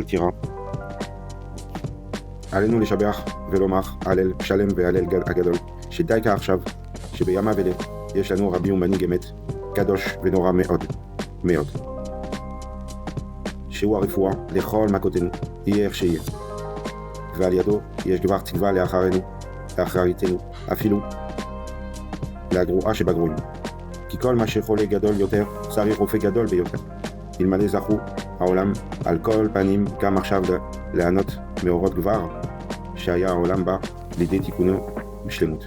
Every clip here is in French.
tira. עלינו לשבח ולומר הלל שלם והלל הגדול, שדייקה עכשיו, שבימיו אלה יש לנו רבי ומנהיג אמת, קדוש ונורא מאוד, מאוד. שהוא הרפואה לכל מכותינו, יהיה איך שיהיה. ועל ידו יש כבר תקווה לאחריתנו, אפילו לגרועה שבגרועים. כי כל מה שחולה גדול יותר, צריך רופא גדול ביותר. אלמלא זכו העולם על כל פנים גם עכשיו לענות מאורות כבר, שהיה העולם בא לידי תיקונו בשלמות.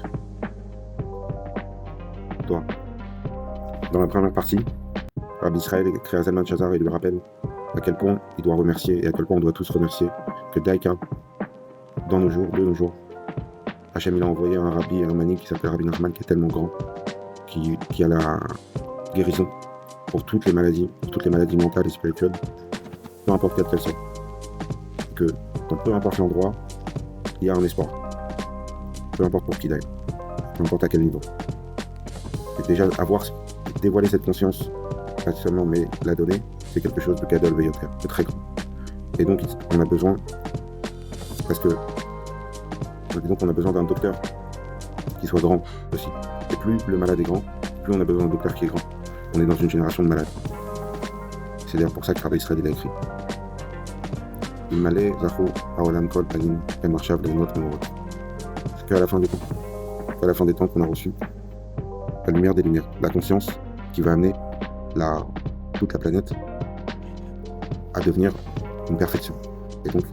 Toi. Dans la première partie, Rabbi Israël crée à Zalman Shazar et lui rappelle à quel point il doit remercier et à quel point on doit tous remercier que Daïka, de nos jours, Hachem il a envoyé un rabbi et un manik qui s'appelle Rabbi Nachman, qui est tellement grand, qui a la guérison pour toutes les maladies mentales et spirituelles, peu importe quelle qu'elle soit. Que dans peu importe l'endroit, il y a un espoir. Peu importe pour qui d'ailleurs, peu importe à quel niveau. Et déjà dévoiler cette conscience, pas seulement mais la donner, c'est quelque chose de gadol veyoter, de très grand. Et donc on a besoin, on a besoin d'un docteur qui soit grand aussi. Et plus le malade est grand, plus on a besoin d'un docteur qui est grand. On est dans une génération de malades. C'est d'ailleurs pour ça que Rabbi Israël il a écrit. Il m'allait zachu haolam kol panim el marshav le'enot me'orot. C'est qu'à la fin des temps qu'on a reçu la lumière des lumières, la conscience qui va amener toute la planète à devenir une perfection et donc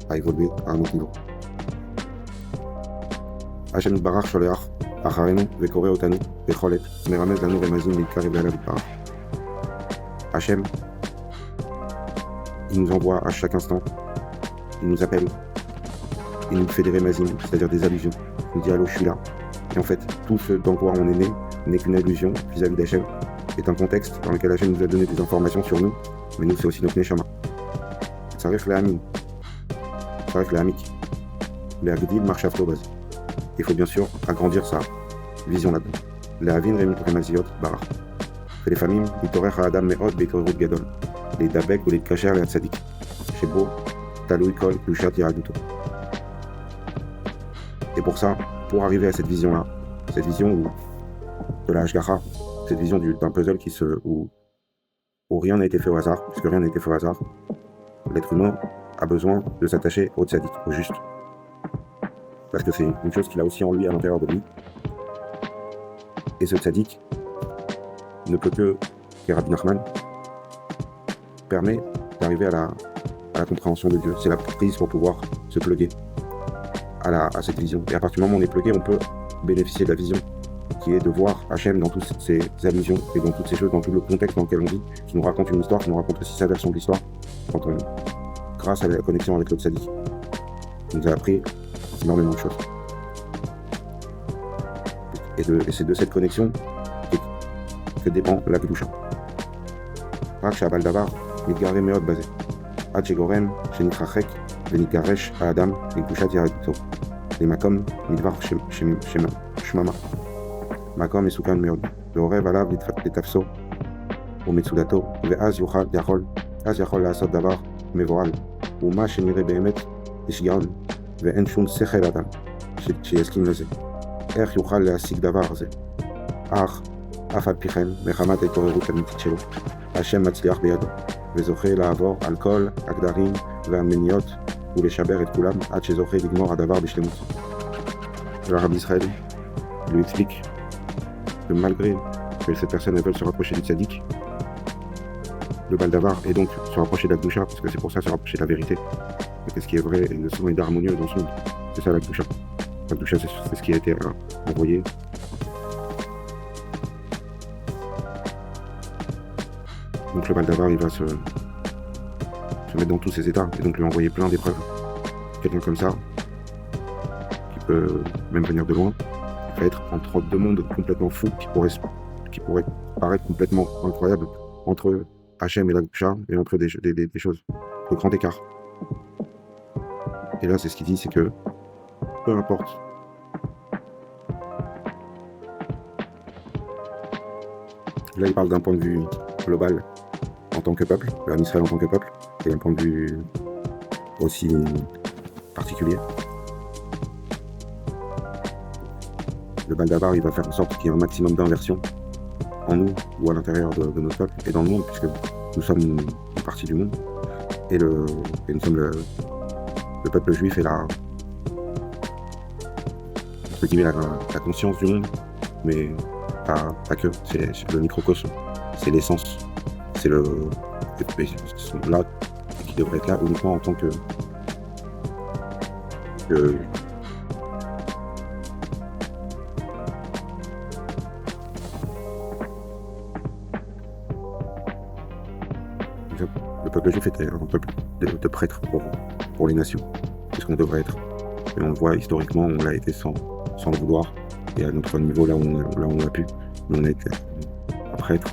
à évoluer à un autre niveau. Hashem Yitbarach sholeach acharenu vekore otanu becholet meramez lanu remazim להתקרב אליו יתברך. Hashem, il nous envoie à chaque instant, il nous appelle, il nous fait des remazim, c'est-à-dire des allusions. Il nous dit allô, je suis là. Et en fait, tout ce dans quoi on est né n'est qu'une allusion vis-à-vis d'Hachem, est un contexte dans lequel Hachem nous a donné des informations sur nous, mais nous c'est aussi notre Neshama. Tzarech le'amin, tzarech le'amik, le'agdil marshavto baz. Il faut bien sûr agrandir sa vision là-dedans. Le'avin remaziot barach. Que les familles, l'itorecha adam me'od be'torut gadol, les dabek ou les tkacher les tzadik, shebo talui kol kushat yaraduto. Et pour ça, pour arriver à cette vision-là, cette vision de la Hashgacha, cette vision d'un puzzle où rien n'a été fait au hasard, puisque rien n'a été fait au hasard, l'être humain a besoin de s'attacher au tzaddik, au juste. Parce que c'est une chose qu'il a aussi en lui, à l'intérieur de lui. Et ce tzaddik ne peut que Rabbi Nachman permet d'arriver à la compréhension de Dieu. C'est la prise pour pouvoir se plugger à cette vision. Et à partir du moment où on est plugué, on peut bénéficier de la vision qui est de voir Hachem dans toutes ces allusions et dans toutes ces choses, dans tout le contexte dans lequel on vit, qui nous raconte une histoire, qui nous raconte aussi sa version de l'histoire, grâce à la connexion avec le tzaddik. Il nous a appris énormément de choses. Et c'est de cette connexion que dépend la Kedusha. רק שהבעל דבר מתגרה מאוד בזה, עד שגורם שנתרחק ונתגרש האדם לקדושת יהדותו, למקום מדבר שממה. מקום מסוכן מאוד, ועורב עליו לתפסו ומצודתו, ואז יכול לעשות דבר מבועל, ומה שנראה באמת שיגעון, ואין שום שכל אדם שיסכים לזה. איך יוכל להשיג דבר הזה? אך אף על פי כן, מחמת ההתעוררות האמיתית שלו, השם מצליח בידו, וזוכה לעבור על כל הגדרים והמניעות ולשבר את כולם עד שזוכה לגמור הדבר בשלמות. Rabbi Israël lui explique que malgré que cette personne veulent se rapprocher du tzaddik, le baldavar est donc se rapprocher de la Kedusha, parce que c'est pour ça se rapprocher de la vérité. Et ce qui est vrai et le son est harmonieux dans ce monde. C'est ça la Kedusha. La Kedusha, c'est ce qui a été envoyé. Donc le baldavar, il va se mettre dans tous ses états et donc lui envoyer plein d'épreuves. Quelqu'un comme ça, qui peut même venir de loin, va être entre deux mondes complètement fous qui pourraient paraître complètement incroyables entre Hachem et la Kedusha et entre des choses de grand écart. Et là, c'est ce qu'il dit, c'est que peu importe. Là, il parle d'un point de vue global en tant que peuple, l'Israël en tant que peuple, et d'un point de vue aussi particulier. Le Baldabar, il va faire en sorte qu'il y ait un maximum d'inversion en nous ou à l'intérieur de notre peuple et dans le monde, puisque nous sommes une partie du monde et nous sommes le peuple juif et entre guillemets, la conscience du monde, mais pas que, c'est le microcosme, c'est l'essence, c'est là qui devrait être là uniquement en tant que le peuple juif était un peuple de prêtres pour les nations. C'est ce qu'on devrait être. Et on le voit historiquement, on l'a été sans le vouloir. Et à notre niveau, là où on a pu, mais on a été un prêtre,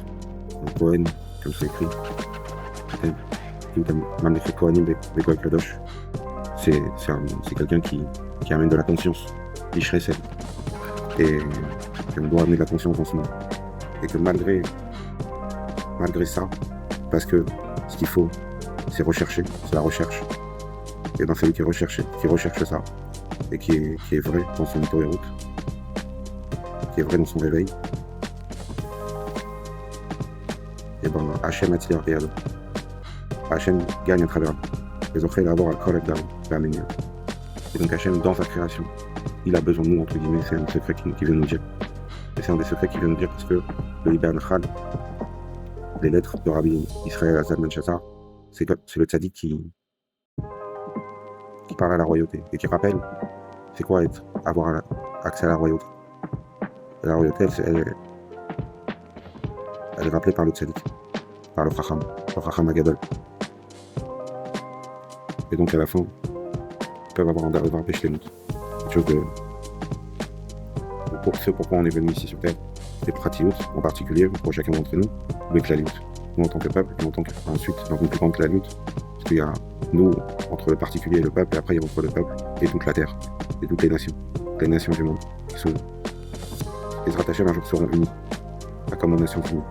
un Kohen, comme c'est écrit. Même les Kohanim, les Kohen Kadosh. C'est quelqu'un qui amène de la conscience, l'Ishresed. Et on doit amener de la conscience dans ce monde. Et que malgré ça, parce que ce qu'il faut, c'est rechercher, c'est la recherche. Et dans celui qui recherche ça, et qui est vrai dans son route, qui est vrai dans son réveil, et ben Hachem attire et alors. Hachem gagne à travers les autres d'abord à collecte la manière. Et donc Hachem, dans sa création, il a besoin de nous, entre guillemets, c'est un secret qui vient nous dire. Et c'est un des secrets qui vient nous dire parce que le Ibn Khal, les lettres de Rabbi Israël Azad Manchazar, c'est le tzaddik qui parle à la royauté et qui rappelle c'est quoi avoir accès à la royauté. Et la royauté, elle est rappelée par le tzaddik, par le Chacham Agadol. Et donc à la fin, ils peuvent avoir un empêche les nôtres. Quelque chose de... Pour ce pourquoi on est venu ici sur Terre, les pratiout en particulier, pour chacun d'entre nous, le klaliout. Nous en tant que peuple, et ensuite dans une plus grande klaliout, parce qu'il y a nous entre le particulier et le peuple, et après il y a entre le peuple et toute la terre, et toutes les nations du monde, qui sont... Les Hashem un jour seront unis, pas comme nos nations unies.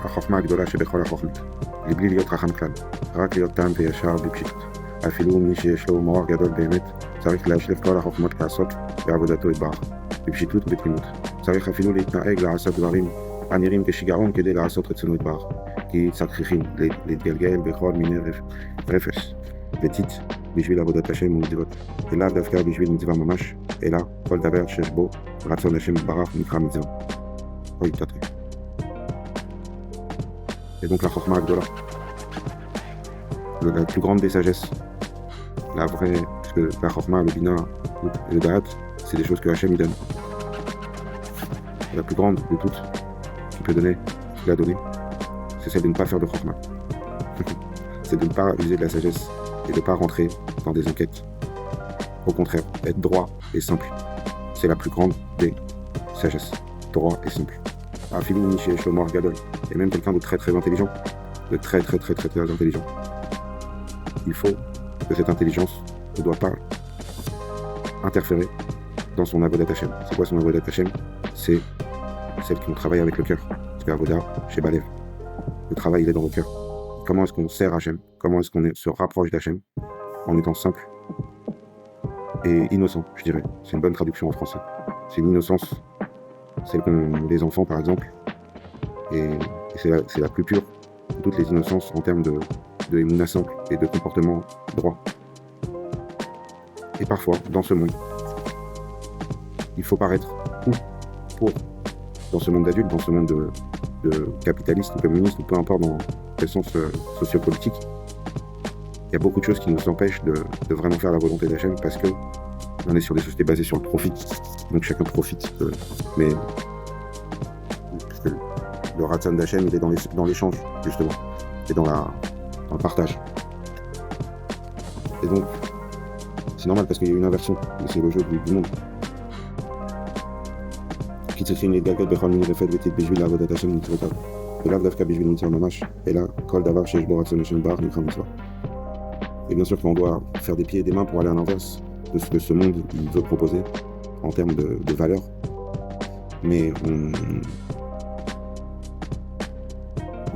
החוכמה הגדולה שבכל החוכמות, לבלי להיות חכם כלל, רק להיות טעם וישר בפשיטות. אפילו מי שיש לו מוח גדול באמת, צריך להשליך כל החוכמות לעשות בעבודתו יתברך, בפשיטות ובתמימות. צריך אפילו להתנהג לעשות דברים הנראים כשיגעון כדי לעשות רצונו יתברך, כי צריכים להתגלגל בכל מיני רפש וציץ בשביל עבודת השם ומצוות, ולאו דווקא בשביל מצווה ממש, אלא כל דבר שיש בו רצון השם יתברך נקרא מצווה. אוי תתחיל. Et donc la Chokhmah Agdola, la plus grande des sagesses, la vraie, parce que la Chokhmah, le Bina et le Da'at, c'est des choses que Hachem il donne. La plus grande de toutes qu'il peut donner, qu'il a donné, c'est celle de ne pas faire de Chokhmah. C'est de ne pas user de la sagesse et de ne pas rentrer dans des enquêtes. Au contraire, être droit et simple. C'est la plus grande des sagesses. Droit et simple. Afilou Niché Shomor Gadol, et même quelqu'un de très très intelligent, de très intelligent. Il faut que cette intelligence ne doit pas interférer dans son avodat Hashem. C'est quoi son avodat Hashem? C'est celle qui travaille avec le cœur. Parce que avodat chez Balev, le travail il est dans le cœur. Comment est-ce qu'on sert Hashem? Comment est-ce qu'on se rapproche d'Hachem? En étant simple et innocent, je dirais. C'est une bonne traduction en français. C'est une innocence, celle qu'ont les enfants par exemple, et c'est la plus pure de toutes les innocences en termes de émouna simple et de comportement droit. Et parfois, dans ce monde, il faut paraître dans ce monde d'adulte, dans ce monde de capitaliste ou communiste, ou peu importe dans quel sens sociopolitique, il y a beaucoup de choses qui nous empêchent de vraiment faire la volonté d'Hachem parce que on est sur des sociétés basées sur le profit. Donc chacun profite. Mais le Ratzon d'Hachem, il est dans l'échange, justement. Et dans le partage. Et donc, c'est normal parce qu'il y a une inversion. C'est le jeu du monde. Qui se fait une galgale de Khalmin Refed Vetit Bijvil Avodat Hashem Mitzvotav. Et là, Davka Bijvil Mitzvah Mamash. Et là, Kol Davar Shesh Bo Ratzon Hashem Bar Nikra Mitzvah. Et bien sûr qu'on doit faire des pieds et des mains pour aller à l'inverse de ce que ce monde il veut proposer en termes de valeurs. Mais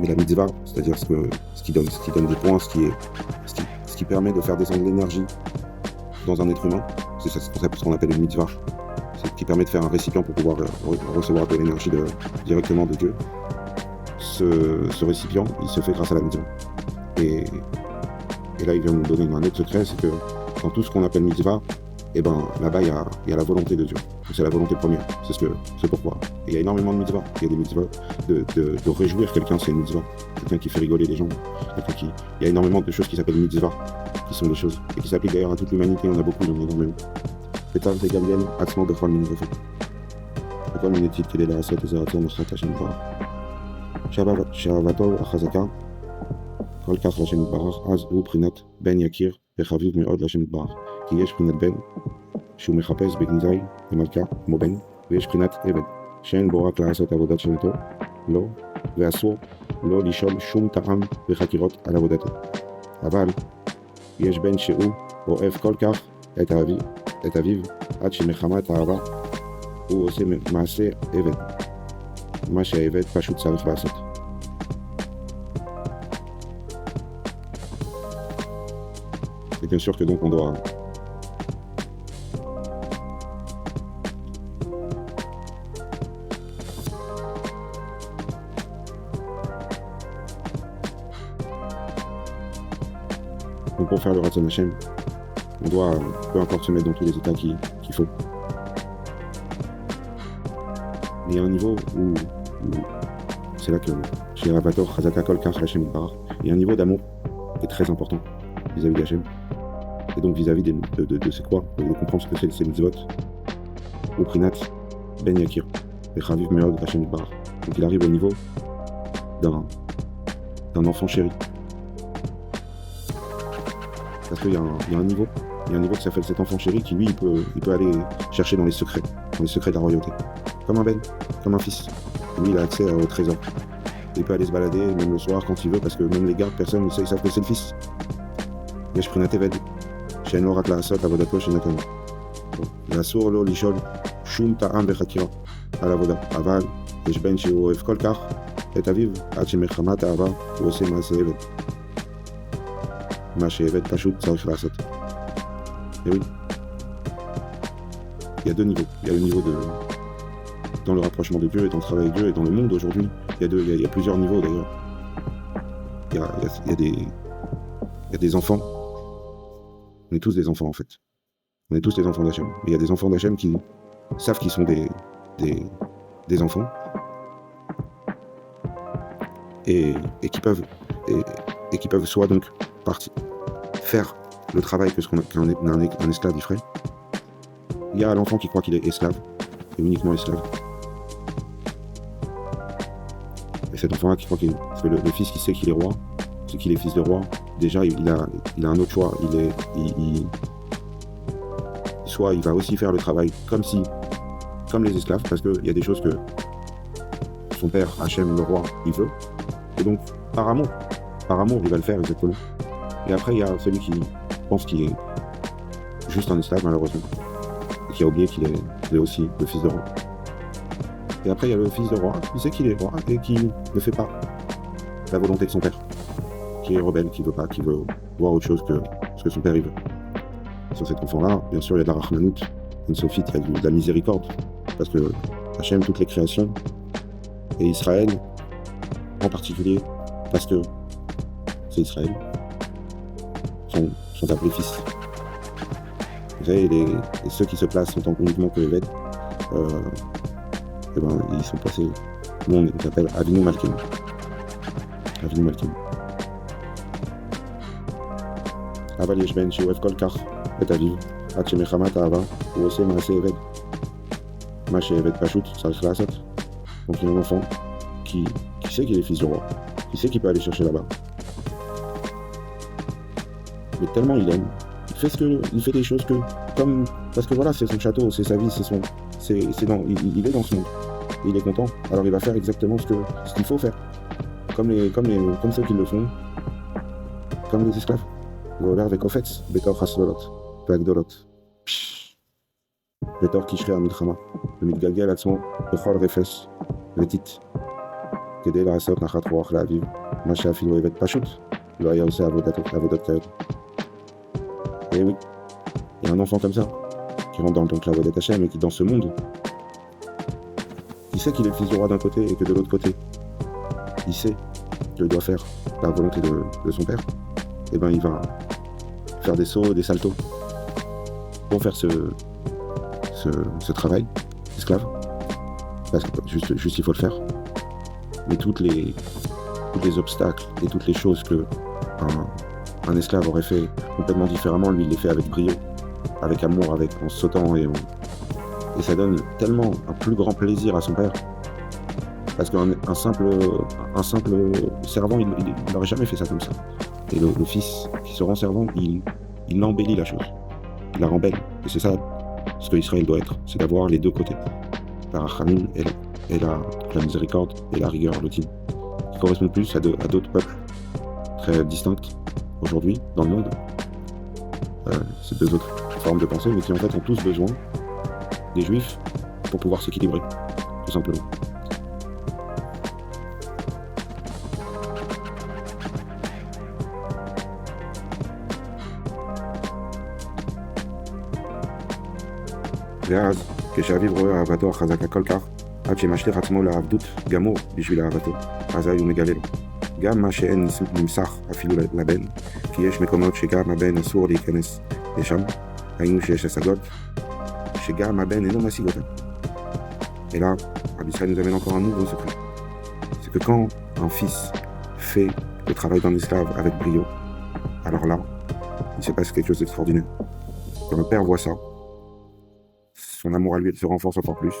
la mitzvah, c'est-à-dire ce qui donne des points, ce qui permet de faire descendre l'énergie dans un être humain. C'est ce qu'on appelle une mitzvah. C'est qui permet de faire un récipient pour pouvoir recevoir de l'énergie directement de Dieu. Ce récipient, il se fait grâce à la mitzvah. Et là, il vient nous donner un autre secret, c'est que dans tout ce qu'on appelle mitzvah, et ben là-bas, il y a la volonté de Dieu. C'est la volonté première. C'est pourquoi. Et il y a énormément de mitzvahs. Il y a des mitzvahs de réjouir quelqu'un, c'est une mitzvah. Quelqu'un qui fait rigoler les gens. Il y a énormément de choses qui s'appellent mitzvahs, qui sont des choses, et qui s'appliquent d'ailleurs à toute l'humanité. On a beaucoup, il y en a énormément. Pétard de Gabriel, Atzmo de Chol Minirefo. Chol Minetit, qui est la recette des Araton, Nostrat Hashem Barach. Shavato, Achazaka, Kol Kach Hashem Barach, Az ou Prinat, Ben Yakir, Bechaviv Meod Hashem Barach. Qui yesh Prinat Ben, Shou Mechapes, Begnizai, Emalka, Moben, Yesh Prinat Eved. Shen Borak la Asot Avodat Shemto, Lo, Veasur, Lo Lishol, Shum Ta'am, Bechakirot, à l'Avodato. Aval, Yesh Ben Sheu, Oev Kol Kach, Et Aviv, Ad Shemechamat Ahava, ou aussi Maaseh Eved. Mashe Eved, Pashut Sarif Lasot. Et bien sûr que donc on doit donc pour faire le Ratzon Hashem, on doit peu importe se mettre dans tous les états qu'il faut. Mais il y a un niveau où c'est là que chez Ravator, Chazaka Kol Kach Hashem Barach, il y a un niveau d'amour qui est très important vis-à-vis d'Hachem. Et donc vis-à-vis de c'est quoi, de comprendre ce que c'est mitzvot, ou Prinat, Ben Yakir, Bechaviv Meod Hashem Barach. Donc il arrive au niveau d'un enfant chéri. Parce qu'il y a un niveau qui s'appelle cet enfant chéri qui lui il peut aller chercher dans les secrets de la royauté. Comme un ben, comme un fils. Et lui il a accès au trésor. Il peut aller se balader même le soir quand il veut parce que même les gardes, personne ne sait, ils savent que c'est le fils. Yesh Prinat Eved, Shen Orak la Asot Avodato Shen Natan. La Sour Lo Lishol, Shum Ta'am Bechakira, à l'Avoda, Aval, Yesh Ben Sheu Oev Kol Kach, Et Aviv, Ad Shemechamat Ahava, ou aussi Maaseh Eved. Mashe Eved Pashut Sarif Lasot. Et oui, il y a deux niveaux. Il y a le niveau dans le rapprochement de Dieu et dans le travail avec Dieu et dans le monde aujourd'hui. Il y a plusieurs niveaux d'ailleurs. Il y a des enfants. On est tous des enfants en fait. On est tous des enfants d'Hachem. Mais il y a des enfants d'Hachem qui savent qu'ils sont des enfants et qui peuvent soit donc faire le travail qu'un esclave y ferait. Il y a l'enfant qui croit qu'il est esclave, et uniquement esclave. Et cet enfant-là qui croit qu'il est... Parce que le fils qui sait qu'il est roi, c'est qu'il est fils de roi, déjà il a un autre choix. Soit il va aussi faire le travail comme les esclaves, parce qu'il y a des choses que son père, Hachem, le roi, il veut. Et donc, par amour, il va le faire exactement. Et après, il y a celui qui pense qu'il est juste un esclave, malheureusement. Et qui a oublié qu'il est aussi le fils de roi. Et après, il y a le fils de roi, qui sait qu'il est roi et qui ne fait pas la volonté de son père. Qui est rebelle, qui veut voir autre chose que ce que son père il veut. Sur cet enfant-là, bien sûr, il y a de la rachmanout, une sophite, il y a de la miséricorde. Parce que Hachem, toutes les créations, et Israël, en particulier, parce que c'est Israël, sont appelés fils. Vous savez, ceux qui se placent en tant uniquement que Eved, ils sont placés, nous on les appelle Avinu Malkim. Avinu Malkim. Aval yesh ben she'oev kol kach et aviv, ad shemechamat ahava, ou ose maaseh Eved. Mashe Eved pashut, sarich lasot. Donc il y a un enfant qui sait qu'il est fils du roi, qui sait qu'il peut aller chercher là-bas. Mais tellement il aime, il fait des choses parce que voilà, c'est son château, c'est sa vie, il est dans ce monde, et il est content, alors il va faire exactement ce qu'il faut faire, comme ceux qui le font, comme les esclaves. Voler avec Ofetz, Betor Hassolot, Beagdolot, Betor Kishre Amilchama, le Mitgalgal Atzmo, Bechol Refes, Vetit, Kedel Asot Nachat Roach La'aviv, Masha Afilo Evet Pashut, lo היה עושה עבודת כאלה. Et oui, il y a un enfant comme ça, qui rentre dans le temple Avodat Hashem et qui, dans ce monde, il sait qu'il est le fils du roi d'un côté et que de l'autre côté, il sait qu'il doit faire la volonté de son père. Et ben il va faire des sauts, des saltos pour faire ce travail d'esclave. Parce que juste il faut le faire. Mais tous les obstacles et toutes les choses que un esclave aurait fait complètement différemment, lui il les fait avec brio, avec amour, en sautant et ça donne tellement un plus grand plaisir à son père. Parce qu'un simple servant, il n'aurait jamais fait ça comme ça. Et le fils qui se rend servant, il embellit la chose. Il la rend belle. Et c'est ça ce que Israël doit être. C'est d'avoir les deux côtés. La rachamim et la miséricorde et la rigueur, le din. Qui correspondent plus à d'autres peuples très distincts aujourd'hui dans le monde. C'est deux autres formes de pensée, mais qui en fait ont tous besoin des juifs pour pouvoir s'équilibrer, tout simplement. ואז, כשאביו רואה אהבתו החזקה כל כך, עד שמשליך עצמו לעבדות גמור בשביל אהבתו, אזי הוא מגלה לו. גם מה שאין נמסך אפילו לבן, כי יש מקומות שגם הבן אסור להיכנס לשם, היינו שיש השגות, שגם הבן אינו משיג אותן. Et là, Rabbi Israël nous amène encore un nouveau secret. C'est que quand un fils fait le travail d'un esclave avec brio, alors là, il se passe quelque chose d'extraordinaire. Quand le père voit ça, son amour à lui se renforce encore plus,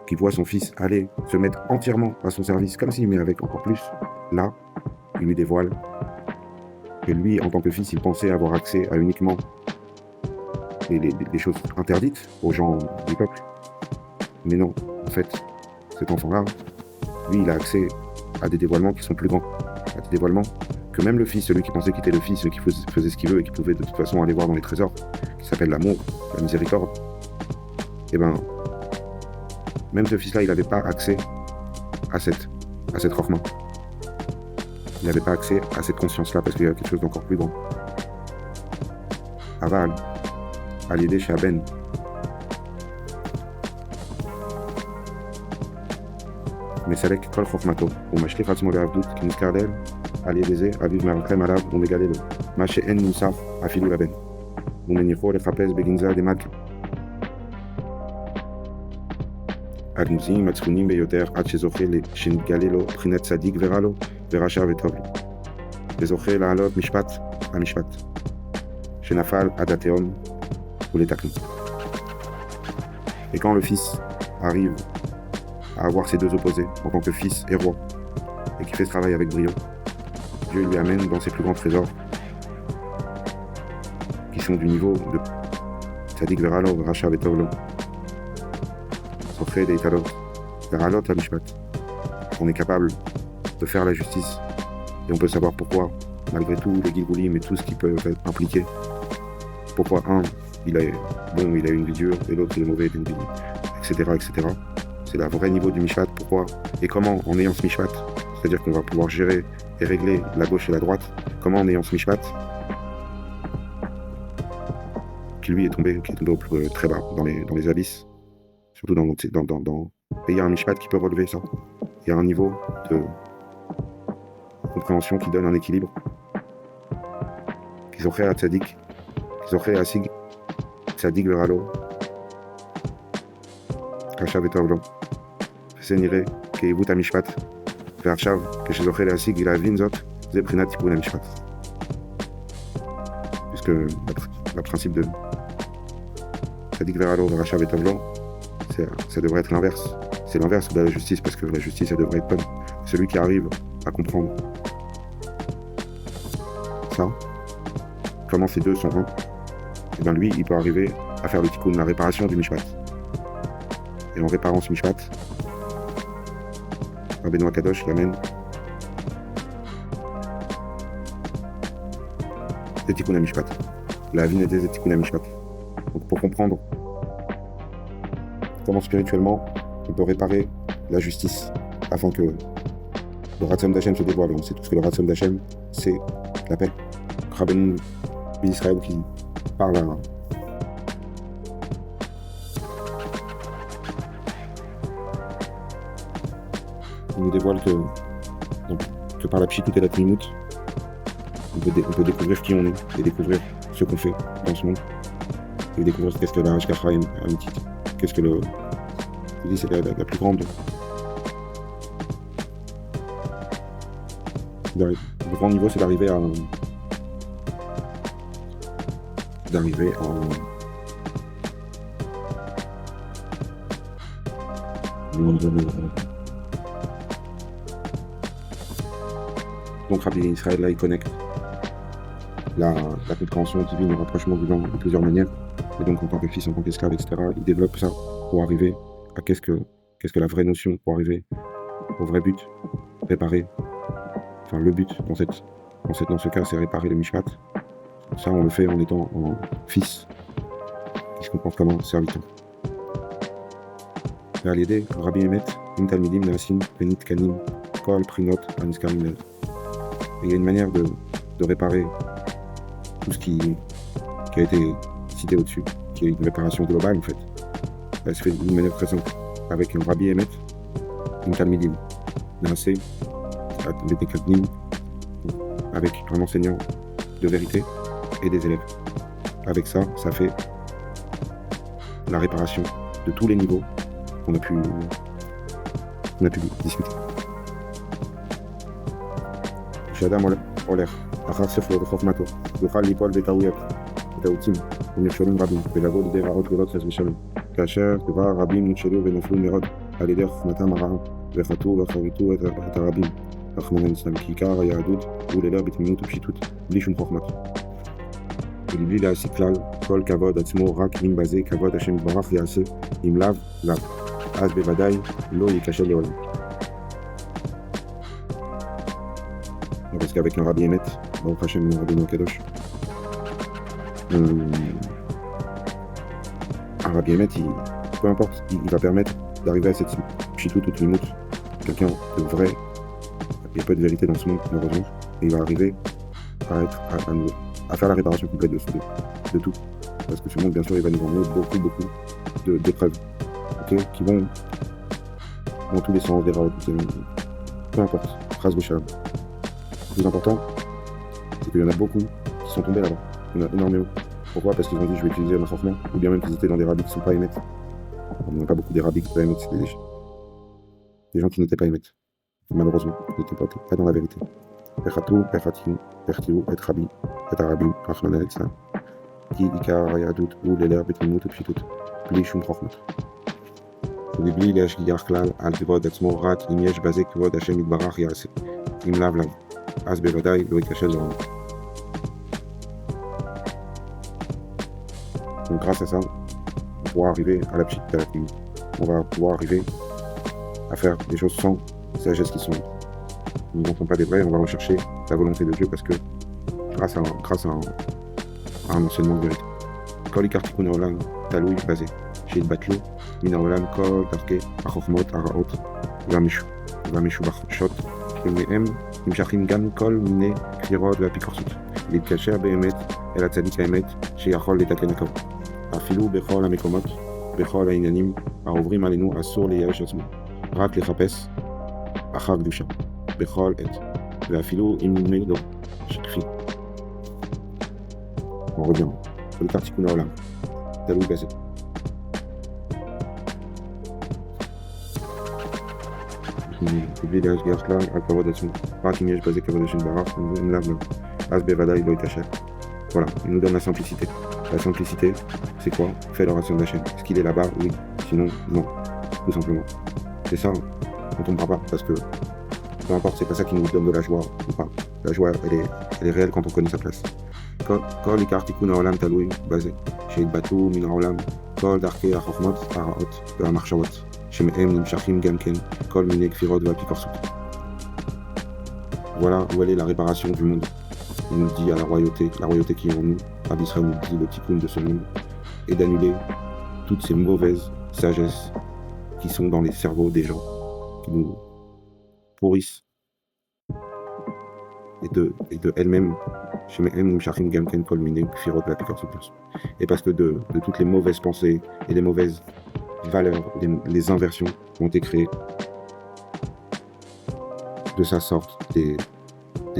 qu'il voit son fils aller se mettre entièrement à son service, comme s'il met avec encore plus, là, il lui dévoile que lui, en tant que fils, il pensait avoir accès à uniquement les choses interdites aux gens du peuple. Mais non, en fait, cet enfant-là, lui, il a accès à des dévoilements qui sont plus grands, à des dévoilements que même le fils, celui qui pensait qu'il était le fils, celui qui faisait ce qu'il veut et qui pouvait de toute façon aller voir dans les trésors, qui s'appelle l'amour, la miséricorde, et ben, même ce fils-là, il n'avait pas accès à cette chorma. Il n'avait pas accès à cette conscience-là parce qu'il y a quelque chose d'encore plus grand. Aval, al yedei shehaben, מסלק כל חוכמתו, ומשליך עצמו לעבדות, כי נזכר לאל, על ידי זה אביו מרחם עליו ומגלה לו, מה שאין נוסף אפילו לבן, ומניחו לחפש בגנזה דמלכה. הגנוזים הצפונים ביותר עד שזוכה שנתגלה לו בחינת צדיק ורע לו, ורשע וטוב לו. וזוכה לעלות משפט המשפט, שנפל עד התהום ולתקנו. Et quand le fils arrive à avoir ces deux opposés en tant que fils et roi, et qui fait ce travail avec brio, Dieu lui amène dans ses plus grands trésors, qui sont du niveau de Tzadik Veralo, Racha Vetovlo, Sofred et Italot, Veralot Amishpat. On est capable de faire la justice, et on peut savoir pourquoi, malgré tout les Gilgoulim et tout ce qui peut être impliqué, pourquoi un, il a une vie dure, et l'autre il est mauvais, il a une vie, etc., etc. C'est le vrai niveau du Mishpat. Pourquoi et comment, en ayant ce Mishpat, c'est-à-dire qu'on va pouvoir gérer et régler la gauche et la droite, comment en ayant ce Mishpat, qui lui est tombé au plus très bas, dans les abysses, surtout dans et il y a un Mishpat qui peut relever ça. Il y a un niveau de compréhension qui donne un équilibre. Qu'ils ont fait à Tzadik, qu'ils ont fait à Sig, Tzadik Veralo, Racha Vetovlo. שנראה כעיוות המשפט, ועכשיו, כשזוכה להשיג להבין זאת, זה בחינת תיקון המשפט. Puisque le principe de Tzadik Veralo, Racha Vetovlo, ça devrait être l'inverse. C'est l'inverse de la justice, parce que la justice, elle devrait être bonne. Celui qui arrive à comprendre ça, comment ces deux sont un, et bien lui, il peut arriver à faire le tikkun, la réparation du mishpat. Et en réparant ce mishpat, Rabbeinu Akadosh l'amène des Tikkun HaMishpat. La vie des Tikkun HaMishpat. Donc pour comprendre comment spirituellement on peut réparer la justice afin que le Ratzon d'Hachem se dévoile. On sait tous que le Ratzon d'Hachem, c'est la paix. Rabbeinu Israël qui par la... Il nous dévoile que par la pchitout et la tmimout, on peut découvrir qui on est et découvrir ce qu'on fait dans ce monde et découvrir qu'est-ce que la hashgacha amitit, qu'est-ce que le... Je dis, c'est la plus grande... Le grand niveau, c'est d'arriver à... Donc Rabbi Israël, là, il connecte la compréhension divine, le rapprochement divin de plusieurs manières. Et donc, en tant que fils, en tant qu'esclave, etc., il développe ça pour arriver à qu'est-ce que la vraie notion, pour arriver au vrai but, réparer. Enfin, le but, dans ce cas, c'est réparer le mishpat. Ça, on le fait en étant en fils, qui se comporte comme un serviteur. Et à l'aider, Rabbi Emet, Talmidim, Naasim, Penit, Kanim, Kol, Prinot, Aniskarim. Il y a une manière de réparer tout ce qui a été cité au-dessus, qui est une réparation globale en fait. Elle se fait d'une manière très simple, avec un Rabbi Emet, une Talmidim, Naasé, avec un enseignant de vérité et des élèves. Avec ça, ça fait la réparation de tous les niveaux qu'on a pu discuter. שאדם הולך אחר ספלו וחוכמתו, יוכל ליפול בטעויות, בטעותים ונכשלים רבים, ולבוא לידי רעות גדולות חס ושלום. כאשר כבר רבים נכשלו ונפלו מאוד על ידי חוכמתם הרעה, וחטאו וחריטו את הרבים, רחמנא ליצלן, כי עיקר היהדות הוא ללא בתמימות ופשיטות, בלי שום חוכמה. ולבלי להשיג כלל כל כבוד עצמו, רק אם בזה כבוד השם יתברך יעשה, אם לאו, לאו. אז בוודאי לא ייכשל לעולם. Parce qu'avec un Rabbi Emet, Baruch Hashem, un Rabbi Kadosh, un Rabbi Emet, peu importe, il va permettre d'arriver à cette pchitout ou tmimout, quelqu'un de vrai. Il y a peu de vérité dans ce monde, malheureusement, et il va arriver à faire la réparation complète de tout. Parce que ce monde, bien sûr, il va nous emmener beaucoup d'épreuves, okay, qui vont dans tous les sens, des routes, peu importe, Chas v'Shalom. Le plus important, c'est qu'il y en a beaucoup qui sont tombés là-bas. Il y en a énormément. Pourquoi? Parce qu'ils ont dit je vais utiliser ma forfait, ou bien même qu'ils étaient dans des rabbis qui ne sont pas émettes. On n'a pas beaucoup des rabbis qui ne sont pas émettes, c'est des gens qui n'étaient pas émettes. Malheureusement, ils n'étaient pas dans la vérité. Pechatou, Pechatiu, Pertiu, Et Rabbi, Et Arabim, Rachmana Litzlan. Ki Ikar Hayadut, ou Leler, Betmimut, Pshitut, Bli Shum Chochmot. ולבלי להשגיח כלל על כבוד עצמו רק אם יש בזה כבוד השם יתברך יעשה, אם לאו לאו. אז בוודאי לא ייכשל לעולם. Donc grâce à ça, on va pouvoir arriver à la petite thérapie. On va pouvoir arriver à faire des choses sans sagesse qui sont. Nous n'entendons pas des vrais, on va rechercher la volonté de Dieu parce que grâce à un enseignement de vérité. Kol ikartikun haolam talui basé. שהתבטלו מן העולם כל דרכי החוכמות הרעות והמשובחות שמהם נמשכים גם כל מיני כפירות והפיקורסות להתקשר באמת אל הצדיק האמת שיכול לתקן הכל. אפילו בכל המקומות, בכל העניינים העוברים עלינו אסור לייאש עצמו, רק לחפש אחר קדושה בכל עת, ואפילו אם נדמה לו שכפי. On revient. כל תיקון העולם תלוי בזה. ובלי להשגיח כלל על כבוד עצמו, רק אם יש בזה כבוד השם יתברך, אם לאו לאו, אז בוודאי לא ייכשל. Voilà, il nous donne la simplicité. La simplicité, c'est quoi? Fais l'oration de la chaîne. Est-ce qu'il est là-bas? Oui. Sinon, non. Tout simplement. C'est ça, on tombera pas, parce que peu importe, c'est pas ça qui nous donne de la joie ou pas. La joie, elle est réelle quand on connaît sa place. כל עיקר תיקון העולם תלוי בזה, שהתבטאו מן העולם כל דרכי החוכמות הרעות והמחשבות. שמהם נמשכים גם כן כל מיני כפירות והפיקורסות. Voilà où elle est la réparation du monde. Il nous dit à la royauté qui est en nous, Rabbi Israël nous dit le tikkun de ce monde, et d'annuler toutes ces mauvaises sagesses qui sont dans les cerveaux des gens, qui nous pourrissent, et de elles-mêmes Et parce que de toutes les mauvaises pensées et les mauvaises valeurs, les inversions ont été créées, de ça sortent des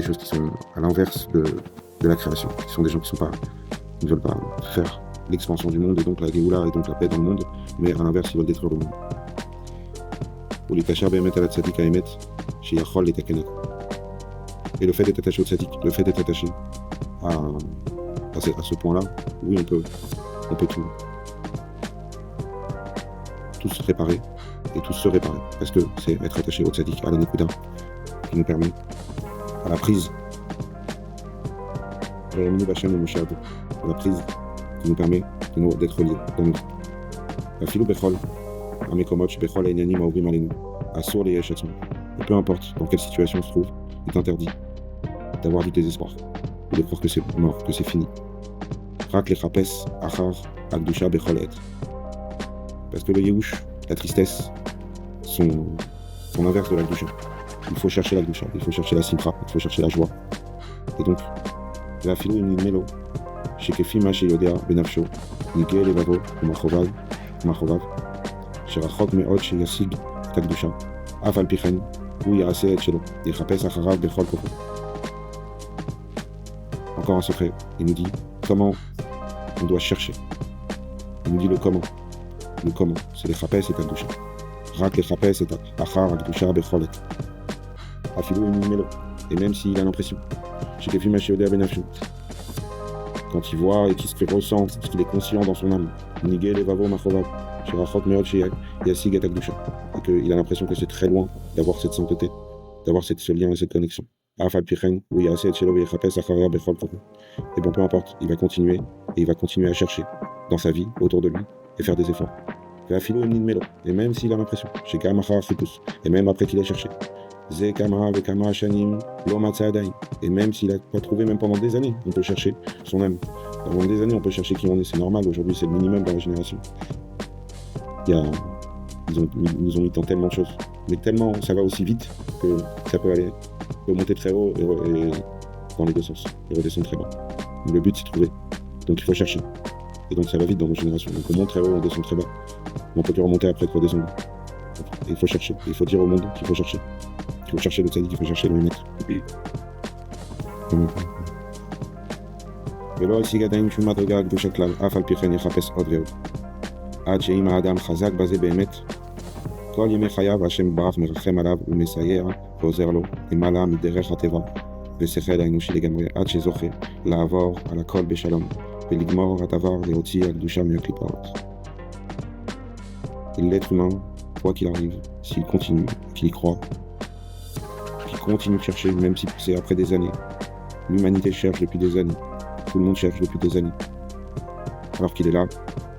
choses qui sont à l'inverse de la création, qui sont des gens qui ne veulent pas faire l'expansion du monde et donc la Géoula et donc la paix dans le monde, mais à l'inverse, ils veulent détruire le monde. Et le fait d'être attaché au tzaddik, le fait d'être attaché à ce point-là, oui, on peut tous se réparer et tous se réparer, parce que c'est être attaché au tzaddik, à la Nekuda, qui nous permet, à la prise, à la prise qui nous permet d'être liés dans nous. Et peu importe dans quelle situation on se trouve, il est interdit d'avoir du désespoir, ou de croire que c'est mort, que c'est fini. Parce que le Yehush, la tristesse, sont l'inverse de la Gdusha. Il faut chercher la Gdusha, il faut chercher la simcha, il faut chercher la joie. Et donc, la philo melo, chez Kefima, chez Yodea, Benafsho, Nigel, Levavo, Machovav, chez Rachot, Meod, chez Yassig, ta Gdusha, Afal Pichen, où Yase et Chelo, Yechapes, Acharav, Bechol, Koko. Encore un secret, il nous dit comment on doit chercher. Il nous dit le comment. Le comment, c'est les Chapes et ta Gdusha. Rak les Chapes et ta Achar, Gdusha, Becholet. Afilo et Melo. Et même s'il a l'impression, chez Kefima, chez Yodea, Benafsho, quand il voit et qu'il se ressent, parce qu'il est conscient dans son âme, Nigel, Levavo, Machovav, chez Rachot, Meod, chez Yassig et Gdusha, et qu'il a l'impression que c'est très loin d'avoir cette sainteté, d'avoir ce lien et cette connexion. Afal Pichen, où Yase et Chelo, Yechapes, Acharav, Bechol, Koko. Et bon, peu importe, il va continuer, et il va continuer à chercher dans sa vie, autour de lui, et faire des efforts. Et même s'il a l'impression, chez Kamachar Fipus, et même après qu'il a cherché, et même s'il n'a pas trouvé, même pendant des années, on peut chercher son âme. Pendant des années, on peut chercher qui on est, c'est normal. Aujourd'hui, c'est le minimum dans la génération. Ils nous ont mis dans tellement de choses. Mais tellement, ça va aussi vite que ça peut monter très haut et dans les deux sens, et redescendre très bas. Le but, c'est de trouver. Donc, il faut chercher. Et donc, ça va vite dans nos générations. Donc, on monte très haut, on descend très bas. Mais on peut plus remonter après, de redescendre. Et il faut chercher. Et il faut dire au monde qu'il faut chercher. Il faut chercher le tzaddik, il faut chercher le maître. ולא השיג עדיין שום מדרגה קדושה כלל, אף על פי כן יחפש עוד ועוד. עד שאם האדם חזק בזה באמת, כל ימי חייו השם יתברך מרחם עליו ומסייע ועוזר לו, למעלה מדרך הטבע ושכל האנושי לגמרי, עד שזוכה לעבור על הכל בשלום, ולגמור הדבר להוציא הקדושה מהקליפות. L'être humain, quoi qu'il arrive, s'il continue, qu'il y croit, continue de chercher, même si c'est après des années. L'humanité cherche depuis des années. Tout le monde cherche depuis des années. Alors qu'il est là,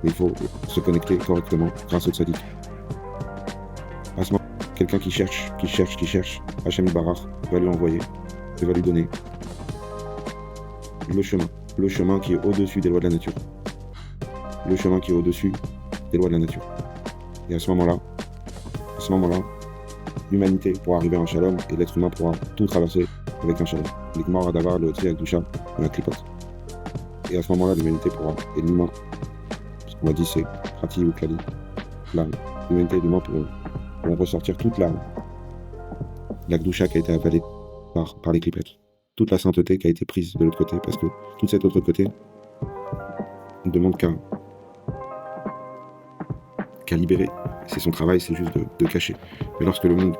il faut se connecter correctement grâce au tzaddik. À ce moment, quelqu'un qui cherche, Hachem Barach va lui envoyer et va lui donner le chemin qui est au-dessus des lois de la nature. Le chemin qui est au-dessus des lois de la nature. Et à ce moment-là, l'humanité pourra arriver à un shalom et l'être humain pourra tout traverser avec un shalom. L'igmar adavar, le otri, akdusha, la klipote. Et à ce moment-là, l'humanité pourra, et l'humain, ce qu'on a dit c'est prati ou klali, l'humanité et l'humain pourront ressortir toute la kdusha qui a été avalée par les klipotes. Toute la sainteté qui a été prise de l'autre côté, parce que tout cet autre côté ne demande qu'à libérer. C'est son travail, c'est juste de cacher. Mais lorsque le monde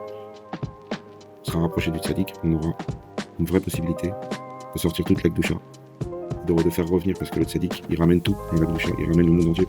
sera rapproché du tzaddik, on aura une vraie possibilité de sortir toute la kdusha, de faire revenir, parce que le tzaddik, il ramène tout dans la kdusha, il ramène le monde entier.